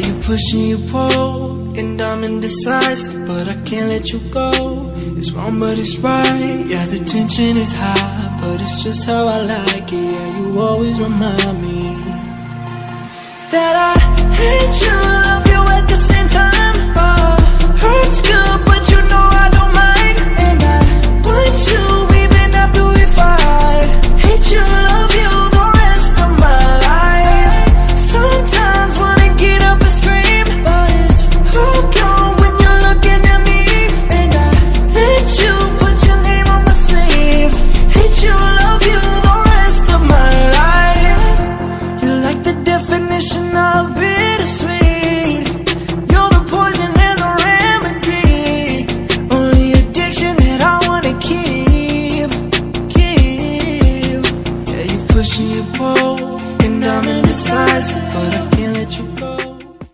you push and you pull, and I'm indecisive, but I can't let you go. It's wrong but it's right, yeah, the tension is high, but it's just how I like it. Yeah, you always remind me that I hate